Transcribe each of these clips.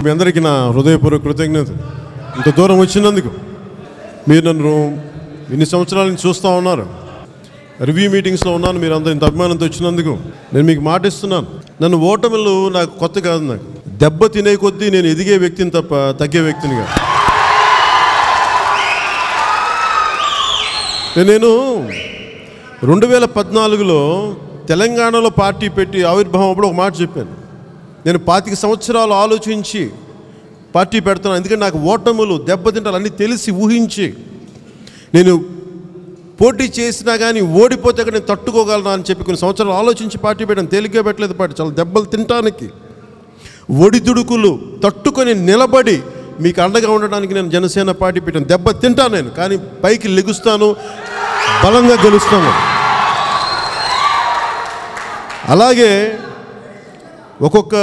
మీ అందరికీ నా హృదయపూర్వక కృతజ్ఞత. ఇంత దూరం వచ్చినందుకు, మీరు నన్ను ఇన్ని సంవత్సరాల నుంచి చూస్తూ ఉన్నారు, రివ్యూ మీటింగ్స్లో ఉన్నాను, మీరు అందరూ ఇంత అభిమానంతో వచ్చినందుకు నేను మీకు మాటిస్తున్నాను. నన్ను ఓటమిలు నాకు కొత్త కాదు. నాకు దెబ్బ తినే కొద్దీ నేను ఎదిగే వ్యక్తిని తప్ప తగ్గే వ్యక్తిని కాదు. నేను 2014లో తెలంగాణలో పార్టీ పెట్టి ఆవిర్భావం అప్పుడు ఒక మాట చెప్పాను. నేను 25 సంవత్సరాలు ఆలోచించి పార్టీ పెడుతున్నాను, ఎందుకంటే నాకు ఓటములు దెబ్బతింటాలు అన్నీ తెలిసి ఊహించి, నేను పోటీ చేసినా కానీ ఓడిపోతే అక్కడ నేను తట్టుకోగలను అని చెప్పి కొన్ని సంవత్సరాలు ఆలోచించి పార్టీ పెట్టాను. తేలిగ్గా పెట్టలేదు పార్టీ, చాలా దెబ్బలు తినటానికి, ఒడిదుడుకులు తట్టుకొని నిలబడి మీకు అండగా ఉండడానికి నేను జనసేన పార్టీ పెట్టాను. దెబ్బ తింటాను నేను, కానీ పైకి లెగుస్తాను, బలంగా గెలుస్తాను. అలాగే ఒక్కొక్క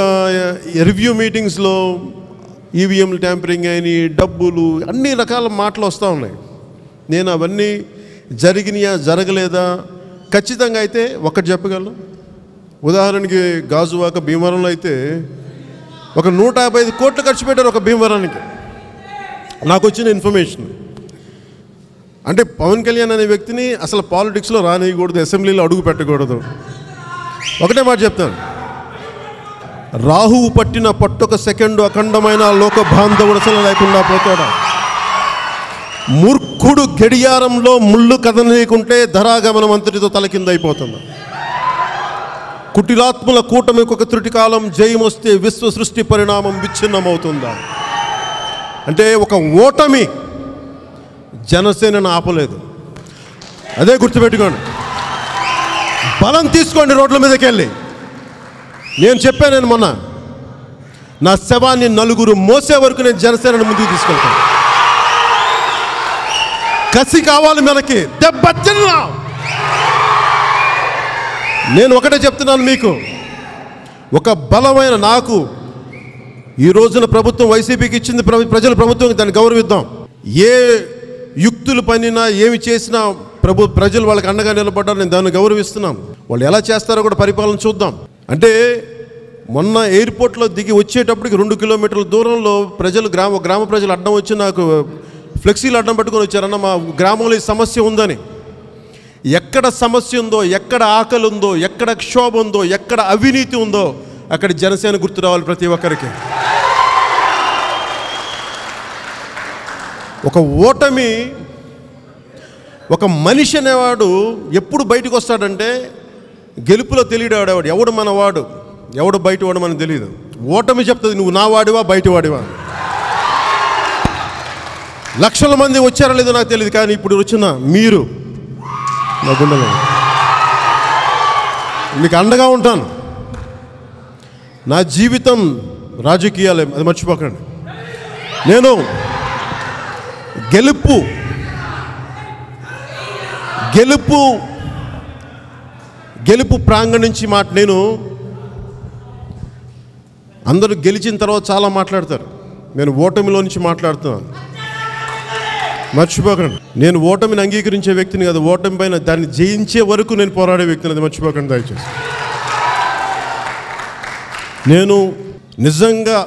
రివ్యూ మీటింగ్స్లో ఈవీఎంలు ట్యాంపరింగ్ అయిన డబ్బులు అన్ని రకాల మాటలు వస్తూ ఉన్నాయి. నేను అవన్నీ జరిగినాయా జరగలేదా ఖచ్చితంగా అయితే ఒకటి చెప్పగలను. ఉదాహరణకి గాజువాక భీమవరంలో అయితే ఒక 155 కోట్లు ఖర్చు పెట్టారు ఒక భీమవరానికి. నాకు వచ్చిన ఇన్ఫర్మేషన్ అంటే పవన్ కళ్యాణ్ అనే వ్యక్తిని అసలు పాలిటిక్స్లో రానియకూడదు, అసెంబ్లీలో అడుగు పెట్టకూడదు. ఒకటే మాట చెప్తాను, రాహువు పట్టిన పట్టొక సెకండు అఖండమైన లోక బాంధవుడసలు లేకుండా పోతాడా. మూర్ఖుడు గడియారంలో ముళ్ళు కదనీయకుంటే ధరాగమనం అంతటితో తలకిందైపోతుంది. కుటిలాత్ముల కూటమికి ఒక త్రుటి కాలం జయమొస్తే విశ్వ సృష్టి పరిణామం విచ్ఛిన్నమవుతుందా. అంటే ఒక ఓటమి జనసేనను ఆపలేదు. అదే గుర్తుపెట్టుకోండి. బలం తీసుకోండి రోడ్ల మీదకి వెళ్ళి. నేను చెప్పాను, నేను మొన్న నా శవాన్ని నలుగురు మోసే వరకు నేను జనసేనను ముందుకు తీసుకెళ్తాను. కసి కావాలి మనకి, దెబ్బ తిన్నా. నేను ఒకటే చెప్తున్నాను మీకు, ఒక బలమైన నాకు ఈ రోజున ప్రభుత్వం వైసీపీకి ఇచ్చింది, ప్రజల ప్రభుత్వం, దాన్ని గౌరవిద్దాం. ఏ యుక్తులు పనినా ఏమి చేసినా ప్రజలు వాళ్ళకి అండగా నిలబడ్డారు, నేను దాన్ని గౌరవిస్తున్నాం. వాళ్ళు ఎలా చేస్తారో కూడా పరిపాలన చూద్దాం. అంటే మొన్న ఎయిర్పోర్ట్లో దిగి వచ్చేటప్పటికి 2 కిలోమీటర్ల దూరంలో ప్రజలు గ్రామ ప్రజలు అడ్డం వచ్చి నాకు ఫ్లెక్సీలు అడ్డం పట్టుకొని వచ్చారన్న, మా గ్రామంలో ఈ సమస్య ఉందని. ఎక్కడ సమస్య ఉందో, ఎక్కడ ఆకలి ఉందో, ఎక్కడ క్షోభ ఉందో, ఎక్కడ అవినీతి ఉందో అక్కడ జనసేన గుర్తు రావాలి ప్రతి ఒక్కరికి. ఒక ఓటమి, ఒక మనిషి అనేవాడు ఎప్పుడు బయటకు వస్తాడంటే గెలుపులో తెలియడాడేవాడు. ఎవడు మనవాడు, ఎవడు బయటవాడు మనకు తెలియదు. ఓటమి చెప్తుంది నువ్వు నా వాడివా బయటవాడివా. లక్షల మంది వచ్చారో లేదో నాకు తెలియదు, కానీ ఇప్పుడు వచ్చిన మీరు నా గుండెలో మీకు అండగా ఉంటాను. నా జీవితం రాజకీయాలే, అది మర్చిపోకండి. నేను గెలుపు ప్రాంగణం నుంచి నేను అందరూ గెలిచిన తర్వాత చాలా మాట్లాడతారు, నేను ఓటమిలో నుంచి మాట్లాడుతున్నాను. మర్చిపోకండి, నేను ఓటమిని అంగీకరించే వ్యక్తిని కాదు, ఓటమి పైన దాన్ని జయించే వరకు నేను పోరాడే వ్యక్తిని, అది మర్చిపోకండి దయచేసి. నేను నిజంగా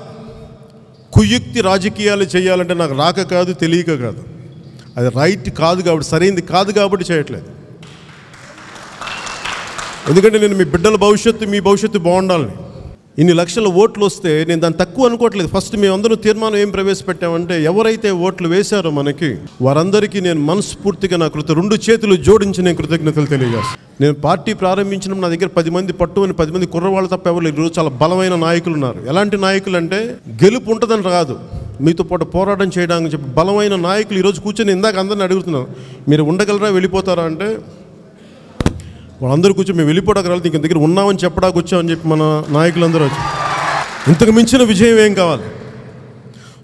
కుయుక్తి రాజకీయాలు చేయాలంటే నాకు రాక కాదు, తెలియక కాదు, అది రైట్ కాదు కాబట్టి, సరైనది కాదు కాబట్టి చేయట్లేదు. ఎందుకంటే నేను మీ బిడ్డల భవిష్యత్తు, మీ భవిష్యత్తు బాగుండాలని. ఇన్ని లక్షల ఓట్లు వస్తే నేను దాన్ని తక్కువ అనుకోవట్లేదు. ఫస్ట్ మేమందరూ తీర్మానం ఏం ప్రవేశపెట్టామంటే, ఎవరైతే ఓట్లు వేశారో మనకి వారందరికీ నేను మనస్ఫూర్తిగా నా 2 చేతులు జోడించి నేను కృతజ్ఞతలు తెలియజేస్తాను. నేను పార్టీ ప్రారంభించినప్పుడు నా దగ్గర 10 మంది పట్టుమని 10 మంది కుర్రవాళ్ళు తప్ప ఎవరు ఈరోజు చాలా బలమైన నాయకులు ఉన్నారు. ఎలాంటి నాయకులు అంటే గెలుపు ఉంటుందని కాదు, మీతో పాటు పోరాటం చేయడానికి చెప్పి బలమైన నాయకులు ఈరోజు కూర్చొని ఇందాక అందరిని అడుగుతున్నాను, మీరు ఉండగలరా వెళ్ళిపోతారా అంటే వాళ్ళందరూ కూర్చొని మేము వెళ్ళిపోవడానికి రాలేదు, ఇంక దగ్గర ఉన్నామని చెప్పడానికి వచ్చామని చెప్పి మన నాయకులందరూ వచ్చి. ఇంతకు మించిన విజయం ఏం కావాలి.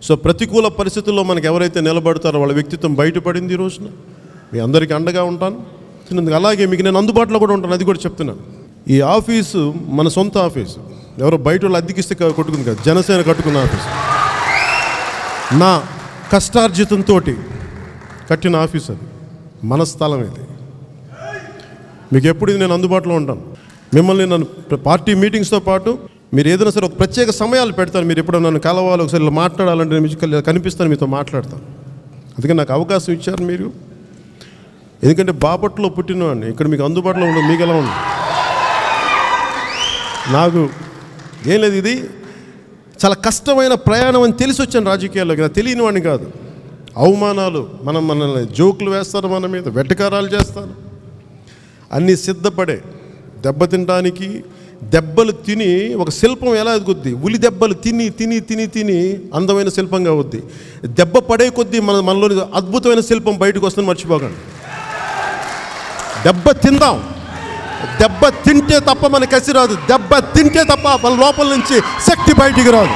సో ప్రతికూల పరిస్థితుల్లో మనకు ఎవరైతే నిలబడతారో వాళ్ళ వ్యక్తిత్వం బయటపడింది. ఈ రోజున మీ అందరికీ అండగా ఉంటాను. అలాగే మీకు నేను అందుబాటులో కూడా ఉంటాను, అది కూడా చెప్తున్నాను. ఈ ఆఫీసు మన సొంత ఆఫీసు, ఎవరో బయట వాళ్ళు అద్దెకిస్తే కొట్టుకుంది కాదు, జనసేన కట్టుకున్న ఆఫీసు, నా కష్టార్జితంతో కట్టిన ఆఫీస్, అది మన స్థలం. ఇది మీకు ఎప్పుడు నేను అందుబాటులో ఉంటాను. మిమ్మల్ని నన్ను పార్టీ మీటింగ్స్తో పాటు మీరు ఏదైనా సరే ఒక ప్రత్యేక సమయాలు పెడతారు. మీరు ఎప్పుడో నన్ను కలవాలి, ఒకసారి ఇలా మాట్లాడాలంటే నేను కనిపిస్తాను, మీతో మాట్లాడతాను. అందుకే నాకు అవకాశం ఇచ్చారు మీరు. ఎందుకంటే బాపట్లో పుట్టినవాడిని, ఇక్కడ మీకు అందుబాటులో ఉండదు. మీకు ఎలా ఉంది? నాకు ఏం లేదు, ఇది చాలా కష్టమైన ప్రయాణం అని తెలిసి వచ్చాను రాజకీయాల్లోకి. నాకు తెలియని వాడిని కాదు. అవమానాలు, మనల్ని జోకులు వేస్తారు, మన మీద వెటకారాలు చేస్తారు, అన్నీ సిద్ధపడే దెబ్బతినడానికి. దెబ్బలు తిని ఒక శిల్పం ఎలా ఎదుగుద్ది? ఉలి దెబ్బలు తిని తిని తిని తిని అందమైన శిల్పంగా అవుద్ది. దెబ్బ పడే కొద్దీ మనలోని అద్భుతమైన శిల్పం బయటకు వస్తుంది, మర్చిపోకండి. దెబ్బ తిందాం. దెబ్బ తింటే తప్ప మన కసి రాదు. దెబ్బ తింటే తప్ప మన లోపల నుంచి శక్తి బయటికి రాదు.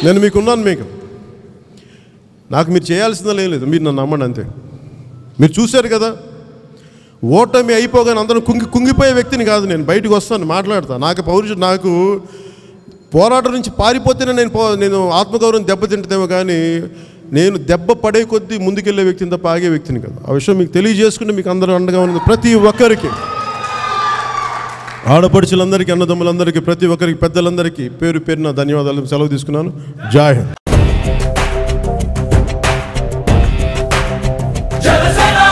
నేను మీకున్నాను. నాకు మీరు చేయాల్సిందే లేదు. మీరు నన్ను నమ్మండి అంతే. మీరు చూశారు కదా, ఓటమి అయిపోగానే అందరూ కుంగిపోయే వ్యక్తిని కాదు నేను. బయటకు వస్తాను, మాట్లాడతాను. నాకు పోరాటం నుంచి పారిపోతేనే నేను ఆత్మగౌరవం దెబ్బతింటదేమో, కానీ నేను దెబ్బ పడే కొద్దీ ముందుకెళ్ళే వ్యక్తిని తప్ప ఆగే వ్యక్తిని కదా. ఆ విషయం మీకు తెలియజేసుకుంటే మీకు అందరూ అండగా ఉన్నది. ప్రతి ఒక్కరికి, ఆడపడుచులందరికీ, అన్నదమ్ములందరికీ, ప్రతి ఒక్కరికి, పెద్దలందరికీ పేరు పేరున ధన్యవాదాలు. సెలవు తీసుకున్నాను. జై హింద్.